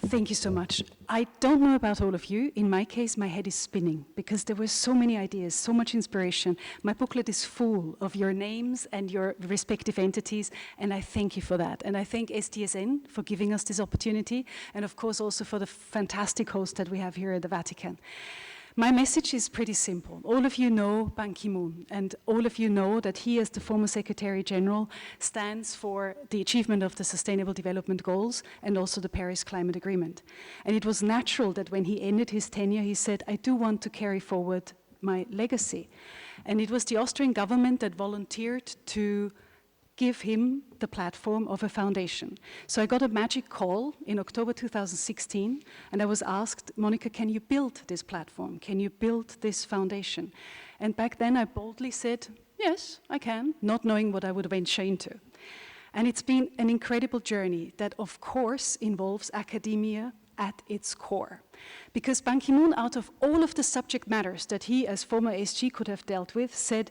Thank you so much. I don't know about all of you. In my case, my head is spinning because there were so many ideas, so much inspiration. My booklet is full of your names and your respective entities, and I thank you for that. And I thank STSN for giving us this opportunity, and of course also for the fantastic host that we have here at the Vatican. My message is pretty simple. All of you know Ban Ki-moon, and all of you know that he, as the former Secretary General, stands for the achievement of the Sustainable Development Goals and also the Paris Climate Agreement. And it was natural that when he ended his tenure, he said, I do want to carry forward my legacy. And it was the Austrian government that volunteered to give him the platform of a foundation. So I got a magic call in October 2016, and I was asked, Monika, can you build this platform? Can you build this foundation? And back then I boldly said, yes, I can, not knowing what I would venture into. And it's been an incredible journey that, of course, involves academia at its core. Because Ban Ki-moon, out of all of the subject matters that he, as former SG, could have dealt with, said,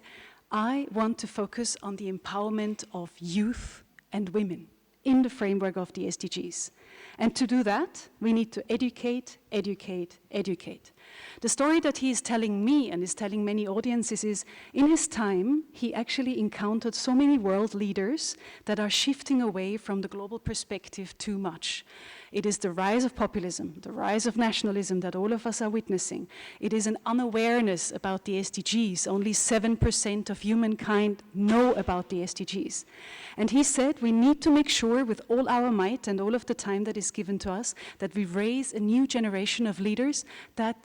I want to focus on the empowerment of youth and women in the framework of the SDGs. And to do that, we need to educate, educate, educate. The story that he is telling me and is telling many audiences is, in his time, he actually encountered so many world leaders that are shifting away from the global perspective too much. It is the rise of populism, the rise of nationalism that all of us are witnessing. It is an unawareness about the SDGs. Only 7% of humankind know about the SDGs. And he said we need to make sure with all our might and all of the time that is given to us that we raise a new generation of leaders that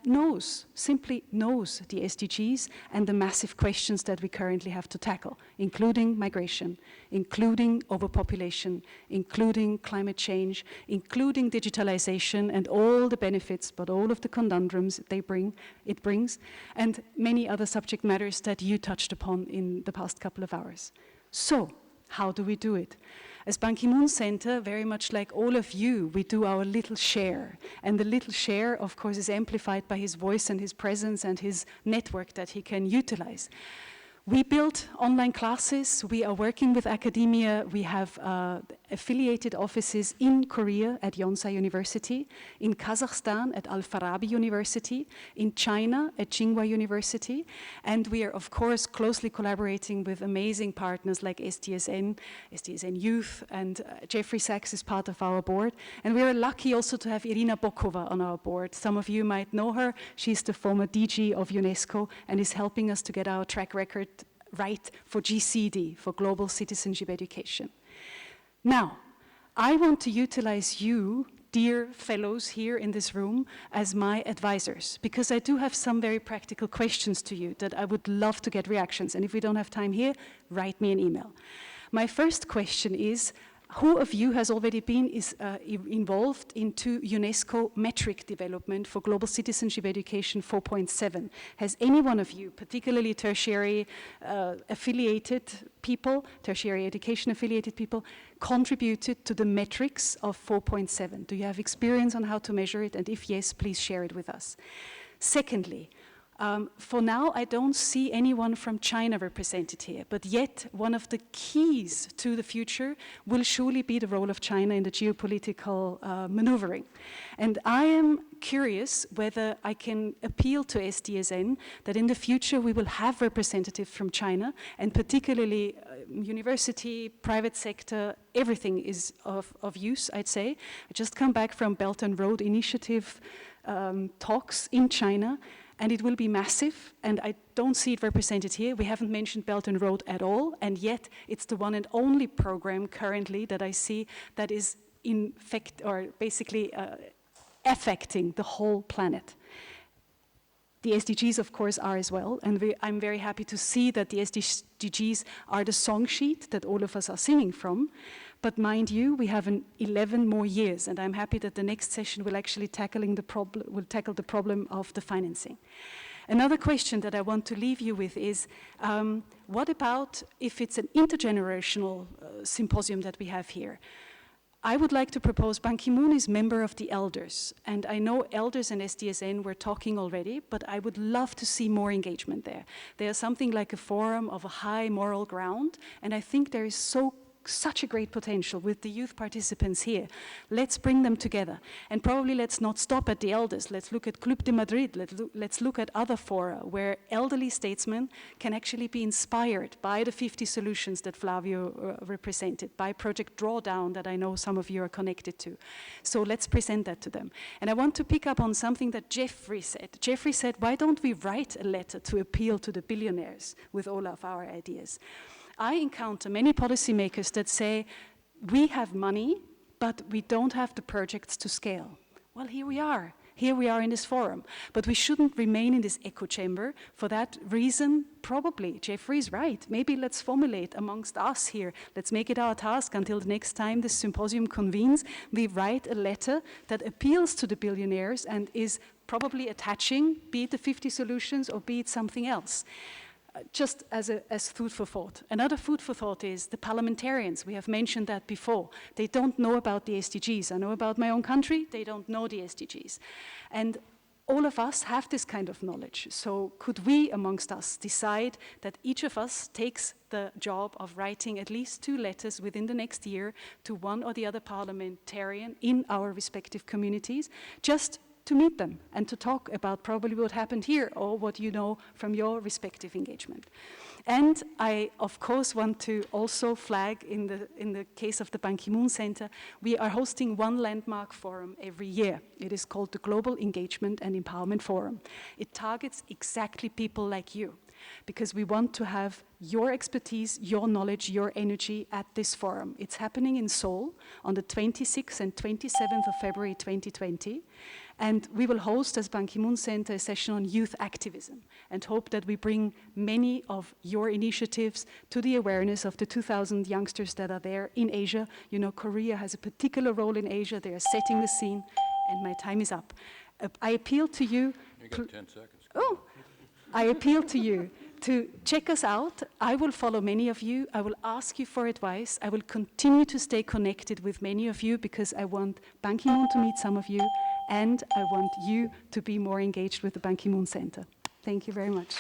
simply knows the SDGs and the massive questions that we currently have to tackle, including migration, including overpopulation, including climate change, including digitalization and all the benefits, but all of the conundrums it brings, and many other subject matters that you touched upon in the past couple of hours. So, how do we do it? As Ban Ki-moon Center, very much like all of you, we do our little share. And the little share, of course, is amplified by his voice and his presence and his network that he can utilize. We built online classes, we are working with academia, we have affiliated offices in Korea at Yonsei University, in Kazakhstan at Al-Farabi University, in China at Tsinghua University, and we are of course closely collaborating with amazing partners like STSN, STSN Youth, and Jeffrey Sachs is part of our board, and we are lucky also to have Irina Bokova on our board. Some of you might know her, she's the former DG of UNESCO and is helping us to get our track record right for GCD, for Global Citizenship Education. Now, I want to utilize you, dear fellows here in this room, as my advisors, because I do have some very practical questions to you that I would love to get reactions. And if we don't have time here, write me an email. My first question is, who of you has already been involved into UNESCO metric development for Global Citizenship Education 4.7? Has any one of you, particularly tertiary affiliated people, tertiary education affiliated people, contributed to the metrics of 4.7? Do you have experience on how to measure it? And if yes, please share it with us. Secondly, for now, I don't see anyone from China represented here, but yet one of the keys to the future will surely be the role of China in the geopolitical maneuvering. And I am curious whether I can appeal to SDSN that in the future we will have representatives from China, and particularly university, private sector, everything is of use, I'd say. I just come back from Belt and Road Initiative talks in China, and it will be massive, and I don't see it represented here. We haven't mentioned Belt and Road at all, and yet it's the one and only program currently that I see that is basically affecting the whole planet. The SDGs, of course, are as well, and I'm very happy to see that the SDGs are the song sheet that all of us are singing from. But mind you, we have 11 more years, and I'm happy that the next session will actually tackle the problem of the financing. Another question that I want to leave you with is, what about if it's an intergenerational symposium that we have here? I would like to propose, Ban Ki-moon is member of the elders, and I know elders and SDSN were talking already, but I would love to see more engagement there. There's something like a forum of a high moral ground, and I think there is so such a great potential with the youth participants here. Let's bring them together. And probably let's not stop at the elders. Let's look at Club de Madrid. Let's look at other fora where elderly statesmen can actually be inspired by the 50 solutions that Flavio represented, by Project Drawdown that I know some of you are connected to. So let's present that to them. And I want to pick up on something that Jeffrey said. Jeffrey said, why don't we write a letter to appeal to the billionaires with all of our ideas? I encounter many policymakers that say, we have money, but we don't have the projects to scale. Well, here we are. Here we are in this forum. But we shouldn't remain in this echo chamber. For that reason, probably, Jeffrey's right. Maybe let's formulate amongst us here. Let's make it our task until the next time the symposium convenes. We write a letter that appeals to the billionaires and is probably attaching, be it the 50 solutions or be it something else. Just as food for thought. Another food for thought is the parliamentarians. We have mentioned that before. They don't know about the SDGs. I know about my own country, they don't know the SDGs. And all of us have this kind of knowledge. So could we, amongst us, decide that each of us takes the job of writing at least 2 letters within the next year to one or the other parliamentarian in our respective communities, just to meet them and to talk about probably what happened here or what you know from your respective engagement. And I, of course, want to also flag in the case of the Ban Ki-moon Center, we are hosting one landmark forum every year. It is called the Global Engagement and Empowerment Forum. It targets exactly people like you, because we want to have your expertise, your knowledge, your energy at this forum. It's happening in Seoul on the 26th and 27th of February 2020. And we will host as Ban Ki-moon Center a session on youth activism and hope that we bring many of your initiatives to the awareness of the 2,000 youngsters that are there in Asia. You know, Korea has a particular role in Asia. They are setting the scene, and my time is up. I appeal to you. You got 10 seconds. Oh, I appeal to you to check us out. I will follow many of you. I will ask you for advice. I will continue to stay connected with many of you because I want Ban Ki-moon to meet some of you, and I want you to be more engaged with the Ban Ki-moon Center. Thank you very much.